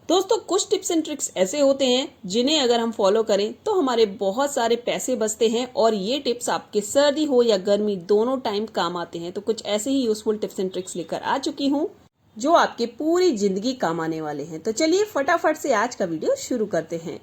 दोस्तों कुछ tips and tricks ऐसे होते हैं जिन्हें अगर हम फॉलो करें तो हमारे बहुत सारे पैसे बचते हैं और ये टिप्स आपके सर्दी हो या गर्मी दोनों टाइम काम आते हैं। तो कुछ ऐसे ही यूजफुल टिप्स एंड ट्रिक्स लेकर आ चुकी हूँ जो आपके पूरी जिंदगी काम आने वाले हैं। तो चलिए फटाफट से आज का वीडियो शुरू करते हैं।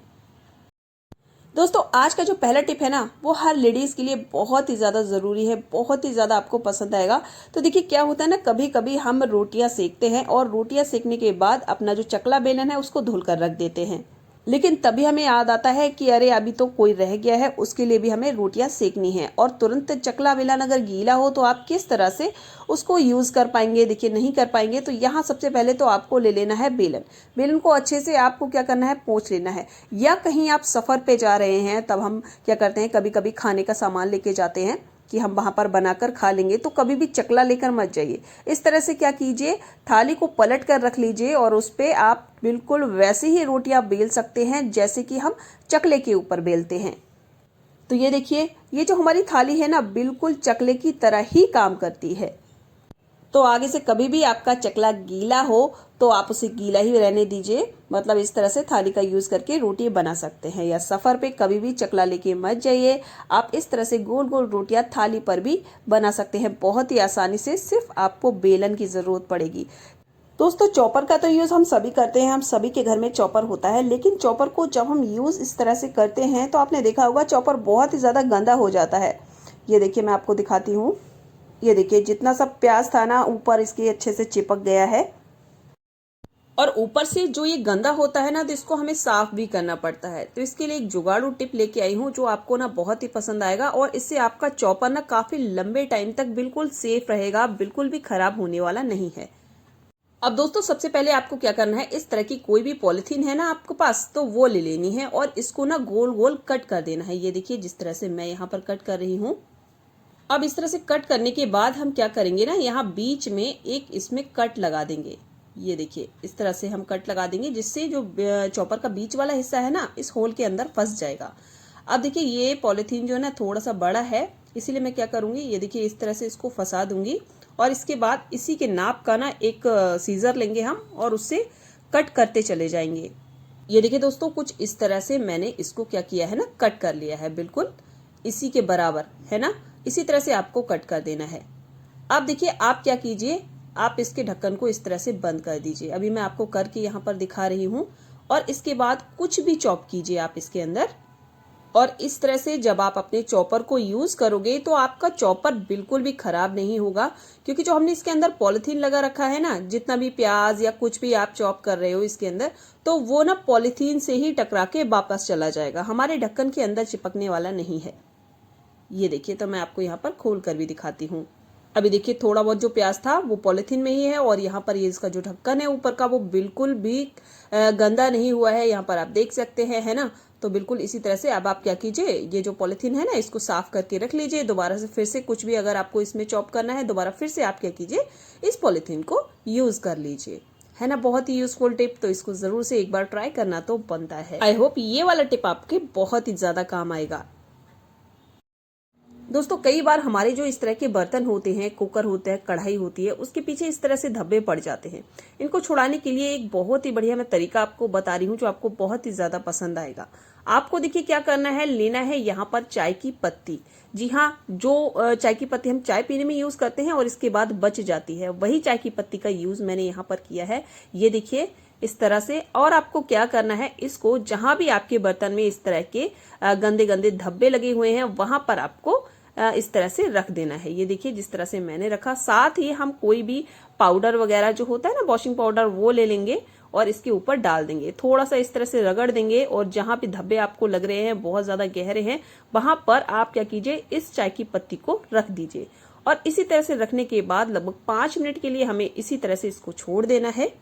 दोस्तों आज का जो पहला टिप है ना वो हर लेडीज के लिए बहुत ही ज्यादा जरूरी है, बहुत ही ज्यादा आपको पसंद आएगा। तो देखिए क्या होता है ना, कभी कभी हम रोटियां सेकते हैं और रोटियां सेकने के बाद अपना जो चकला बेलन है उसको धुल कर रख देते हैं, लेकिन तभी हमें याद आता है कि अरे अभी तो कोई रह गया है, उसके लिए भी हमें रोटियां सेकनी है। और तुरंत चकला बेलन अगर गीला हो तो आप किस तरह से उसको यूज कर पाएंगे? देखिए नहीं कर पाएंगे। तो यहाँ सबसे पहले तो आपको ले लेना है बेलन। बेलन को अच्छे से आपको क्या करना है, पोंछ लेना है। या कहीं आप सफर पे जा रहे हैं तब हम क्या करते हैं, कभी कभी खाने का सामान लेके जाते हैं कि हम वहां पर बनाकर खा लेंगे, तो कभी भी चकला लेकर मत जाइए। इस तरह से क्या कीजिए, थाली को पलट कर रख लीजिए और उस पे आप बिल्कुल वैसे ही रोटियां बेल सकते हैं जैसे कि हम चकले के ऊपर बेलते हैं। तो ये देखिए, ये जो हमारी थाली है ना बिल्कुल चकले की तरह ही काम करती है। तो आगे से कभी भी आपका चकला गीला हो तो आप उसे गीला ही रहने दीजिए। मतलब इस तरह से थाली का यूज करके रोटी बना सकते हैं। या सफर पे कभी भी चकला लेके मत जाइए, आप इस तरह से गोल गोल रोटियां थाली पर भी बना सकते हैं बहुत ही आसानी से। सिर्फ आपको बेलन की जरूरत पड़ेगी। दोस्तों चॉपर का तो यूज हम सभी करते हैं, हम सभी के घर में चॉपर होता है, लेकिन चॉपर को जब हम यूज इस तरह से करते हैं तो आपने देखा होगा चॉपर बहुत ही ज्यादा गंदा हो जाता है। ये देखिए मैं आपको दिखाती हूँ। ये देखिए जितना सब प्याज था ना ऊपर इसके अच्छे से चिपक गया है। और ऊपर से जो ये गंदा होता है ना तो इसको हमें साफ भी करना पड़ता है। तो इसके लिए एक जुगाड़ू टिप लेके आई हूँ जो आपको ना बहुत ही पसंद आएगा और इससे आपका चॉपर ना काफी लंबे टाइम तक बिल्कुल सेफ रहेगा, बिल्कुल भी खराब होने वाला नहीं है। अब दोस्तों सबसे पहले आपको क्या करना है, इस तरह की कोई भी पॉलिथीन है ना आपके पास तो वो ले लेनी है और इसको ना गोल गोल कट कर देना है। ये देखिए जिस तरह से मैं यहाँ पर कट कर रही हूँ। अब इस तरह से कट करने के बाद हम क्या करेंगे ना, यहाँ बीच में एक इसमें कट लगा देंगे। ये देखिए इस तरह से हम कट लगा देंगे जिससे जो चॉपर का बीच वाला हिस्सा है ना इस होल के अंदर फंस जाएगा। अब देखिए ये पॉलिथीन जो है ना थोड़ा सा बड़ा है, इसीलिए मैं क्या करूंगी, ये देखिए इस तरह से इसको फंसा दूंगी और इसके बाद इसी के नाप का ना एक सीजर लेंगे हम और उससे कट करते चले जाएंगे। ये देखिए दोस्तों कुछ इस तरह से मैंने इसको क्या किया है ना, कट कर लिया है, बिल्कुल इसी के बराबर है ना। इसी तरह से आपको कट कर देना है। अब देखिए आप क्या कीजिए, आप इसके ढक्कन को इस तरह से बंद कर दीजिए। अभी मैं आपको करके यहाँ पर दिखा रही हूँ। और इसके बाद कुछ भी चॉप कीजिए आप इसके अंदर। और इस तरह से जब आप अपने चॉपर को यूज करोगे तो आपका चॉपर बिल्कुल भी खराब नहीं होगा, क्योंकि जो हमने इसके अंदर पॉलिथीन लगा रखा है ना, जितना भी प्याज या कुछ भी आप चॉप कर रहे हो इसके अंदर, तो वो ना पॉलिथीन से ही टकरा के वापस चला जाएगा, हमारे ढक्कन के अंदर चिपकने वाला नहीं है। ये देखिए तो मैं आपको यहाँ पर खोल कर भी दिखाती हूँ। अभी देखिए थोड़ा बहुत जो प्याज था वो पॉलिथीन में ही है और यहाँ पर ये इसका जो ढक्कन है ऊपर का वो बिल्कुल भी गंदा नहीं हुआ है, यहाँ पर आप देख सकते हैं, है ना। तो बिल्कुल इसी तरह से अब आप क्या कीजिए, ये जो पॉलिथीन है ना इसको साफ करके रख लीजिए। दोबारा से फिर से कुछ भी अगर आपको इसमें चॉप करना है दोबारा फिर से आप क्या कीजिए, इस पॉलिथीन को यूज कर लीजिए, है ना। बहुत ही यूजफुल टिप, तो इसको जरूर से एक बार ट्राई करना तो बनता है। आई होप ये वाला टिप आपके बहुत ही ज्यादा काम आएगा। दोस्तों कई बार हमारे जो इस तरह के बर्तन होते हैं, कुकर होता है, कढ़ाई होती है, उसके पीछे इस तरह से धब्बे पड़ जाते हैं। इनको छुड़ाने के लिए एक बहुत ही बढ़िया मैं तरीका आपको बता रही हूँ जो आपको बहुत ही ज्यादा पसंद आएगा। आपको देखिए क्या करना है, लेना है यहाँ पर चाय की पत्ती। जी हाँ, जो चाय की पत्ती हम चाय पीने में यूज करते हैं और इसके बाद बच जाती है, वही चाय की पत्ती का यूज मैंने यहाँ पर किया है। ये देखिए इस तरह से। और आपको क्या करना है, इसको जहां भी आपके बर्तन में इस तरह के गंदे गंदे धब्बे लगे हुए हैं वहां पर आपको इस तरह से रख देना है। ये देखिए जिस तरह से मैंने रखा। साथ ही हम कोई भी पाउडर वगैरह जो होता है ना, वॉशिंग पाउडर, वो ले लेंगे और इसके ऊपर डाल देंगे। थोड़ा सा इस तरह से रगड़ देंगे और जहां भी धब्बे आपको लग रहे हैं बहुत ज्यादा गहरे हैं वहां पर आप क्या कीजिए, इस चाय की पत्ती को रख दीजिए। और इसी तरह से रखने के बाद लगभग 5 मिनट के लिए हमें इसी तरह से इसको छोड़ देना है।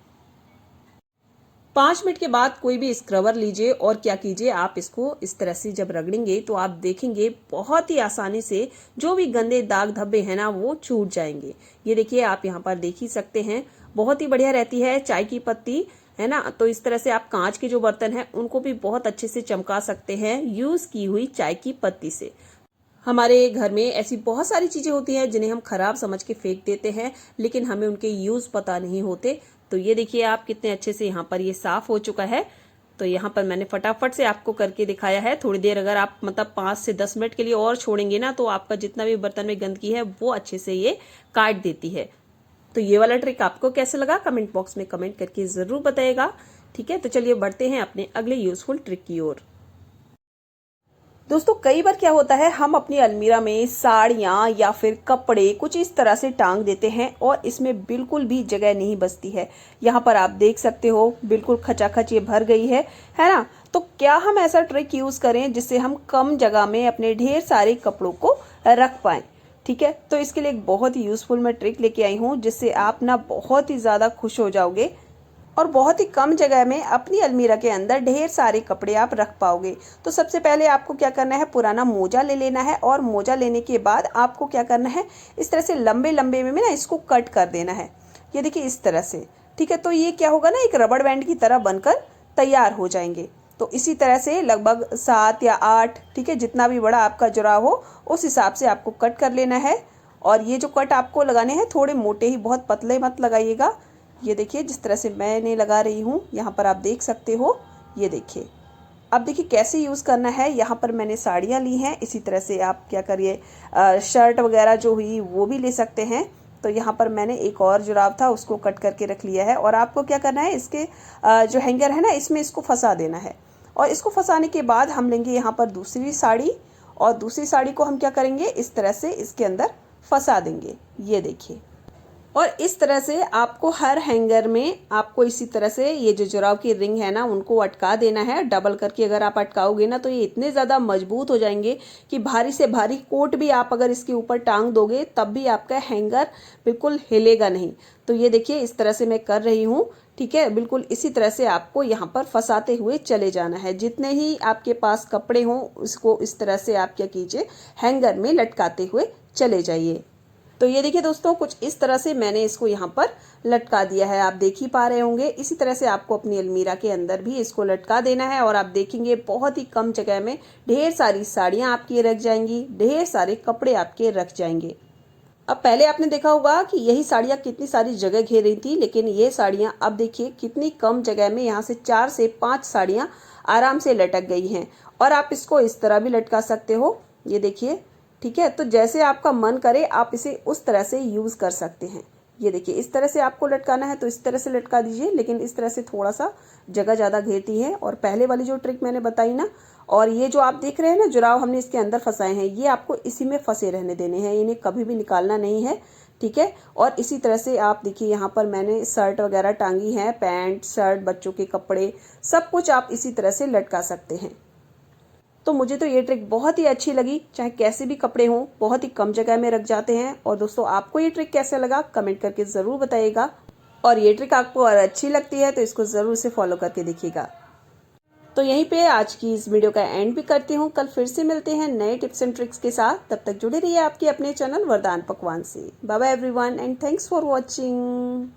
5 मिनट के बाद कोई भी स्क्रबर लीजिए और क्या कीजिए, आप इसको इस तरह से जब रगड़ेंगे तो आप देखेंगे बहुत ही आसानी से जो भी गंदे दाग धब्बे हैं ना वो छूट जाएंगे। ये देखिए आप यहाँ पर देख ही सकते हैं, बहुत ही बढ़िया रहती है चाय की पत्ती, है ना। तो इस तरह से आप कांच के जो बर्तन हैं उनको भी बहुत अच्छे से चमका सकते हैं यूज की हुई चाय की पत्ती से। हमारे घर में ऐसी बहुत सारी चीजें होती हैं जिन्हें हम खराब समझ के फेंक देते हैं, लेकिन हमें उनके यूज पता नहीं होते। तो तो ये देखिए आप कितने अच्छे से यहाँ पर ये साफ हो चुका है। तो यहाँ पर मैंने फटाफट से आपको करके दिखाया है। थोड़ी देर अगर आप मतलब 5 से 10 मिनट के लिए और छोड़ेंगे ना, तो आपका जितना भी बर्तन में गंदगी है वो अच्छे से ये काट देती है। तो ये वाला ट्रिक आपको कैसे लगा कमेंट बॉक्स में कमेंट करके जरूर बताइएगा। ठीक है, तो चलिए बढ़ते हैं अपने अगले यूजफुल ट्रिक की ओर। दोस्तों कई बार क्या होता है, हम अपनी अलमीरा में साड़ियाँ या फिर कपड़े कुछ इस तरह से टांग देते हैं और इसमें बिल्कुल भी जगह नहीं बचती है। यहाँ पर आप देख सकते हो बिल्कुल खचाखच ये भर गई है ना। तो क्या हम ऐसा ट्रिक यूज करें जिससे हम कम जगह में अपने ढेर सारे कपड़ों को रख पाएं। ठीक है, तो इसके लिए एक बहुत ही यूजफुल मैं ट्रिक लेके आई हूँ जिससे आप ना बहुत ही ज़्यादा खुश हो जाओगे और बहुत ही कम जगह में अपनी अलमीरा के अंदर ढेर सारे कपड़े आप रख पाओगे। तो सबसे पहले आपको क्या करना है, पुराना मोजा ले लेना है और मोजा लेने के बाद आपको क्या करना है, इस तरह से लंबे लंबे में ना इसको कट कर देना है। ये देखिए इस तरह से। ठीक है, तो ये क्या होगा ना, एक रबड़ बैंड की तरह बनकर तैयार हो जाएंगे। तो इसी तरह से लगभग 7 या 8, ठीक है, जितना भी बड़ा आपका जुराव हो उस हिसाब से आपको कट कर लेना है। और ये जो कट आपको लगाने हैं थोड़े मोटे ही, बहुत पतले मत लगाइएगा। ये देखिए जिस तरह से मैंने लगा रही हूँ, यहाँ पर आप देख सकते हो। ये देखिए, अब देखिए कैसे यूज़ करना है। यहाँ पर मैंने साड़ियाँ ली हैं, इसी तरह से आप क्या करिए, शर्ट वगैरह जो हुई वो भी ले सकते हैं। तो यहाँ पर मैंने एक और जुराब था उसको कट करके रख लिया है। और आपको क्या करना है, इसके जो हैंगर है ना इसमें इसको फंसा देना है। और इसको फंसाने के बाद हम लेंगे यहाँ पर दूसरी साड़ी, और दूसरी साड़ी को हम क्या करेंगे, इस तरह से इसके अंदर फंसा देंगे। ये देखिए, और इस तरह से आपको हर हैंगर में आपको इसी तरह से ये जो जुराब की रिंग है ना उनको अटका देना है। डबल करके अगर आप अटकाओगे ना तो ये इतने ज़्यादा मजबूत हो जाएंगे कि भारी से भारी कोट भी आप अगर इसके ऊपर टांग दोगे तब भी आपका हैंगर बिल्कुल हिलेगा नहीं। तो ये देखिए इस तरह से मैं कर रही हूँ। ठीक है, बिल्कुल इसी तरह से आपको यहाँ पर फंसाते हुए चले जाना है। जितने ही आपके पास कपड़े हों उसको इस तरह से आप क्या कीजिए, हैंगर में लटकाते हुए चले जाइए। तो ये देखिए दोस्तों, कुछ इस तरह से मैंने इसको यहाँ पर लटका दिया है, आप देख ही पा रहे होंगे। इसी तरह से आपको अपनी अलमीरा के अंदर भी इसको लटका देना है और आप देखेंगे बहुत ही कम जगह में ढेर सारी साड़ियाँ आपकी रख जाएंगी, ढेर सारे कपड़े आपके रख जाएंगे। अब पहले आपने देखा होगा कि यही साड़ियाँ कितनी सारी जगह घेर रही थी, लेकिन ये साड़ियाँ अब देखिए कितनी कम जगह में यहाँ से 4 से 5 साड़ियाँ आराम से लटक गई हैं। और आप इसको इस तरह भी लटका सकते हो, ये देखिए। ठीक है, तो जैसे आपका मन करे आप इसे उस तरह से यूज़ कर सकते हैं। ये देखिए इस तरह से आपको लटकाना है तो इस तरह से लटका दीजिए, लेकिन इस तरह से थोड़ा सा जगह ज़्यादा घेरती है। और पहले वाली जो ट्रिक मैंने बताई ना, और ये जो आप देख रहे हैं ना जुराव हमने इसके अंदर फंसाए हैं, ये आपको इसी में फंसे रहने देने हैं, इन्हें कभी भी निकालना नहीं है। ठीक है, और इसी तरह से आप देखिए यहाँ पर मैंने शर्ट वगैरह टांगी हैं, पैंट शर्ट बच्चों के कपड़े सब कुछ आप इसी तरह से लटका सकते हैं। तो मुझे तो ये ट्रिक बहुत ही अच्छी लगी, चाहे कैसे भी कपड़े हों बहुत ही कम जगह में रख जाते हैं। और दोस्तों आपको ये ट्रिक कैसा लगा कमेंट करके ज़रूर बताइएगा। और ये ट्रिक आपको और अच्छी लगती है तो इसको ज़रूर से फॉलो करके देखिएगा। तो यहीं पे आज की इस वीडियो का एंड भी करती हूँ। कल फिर से मिलते हैं नए टिप्स एंड ट्रिक्स के साथ। तब तक जुड़े रहिए आपके अपने चैनल वरदान पकवान से। Bye bye everyone and thanks for watching.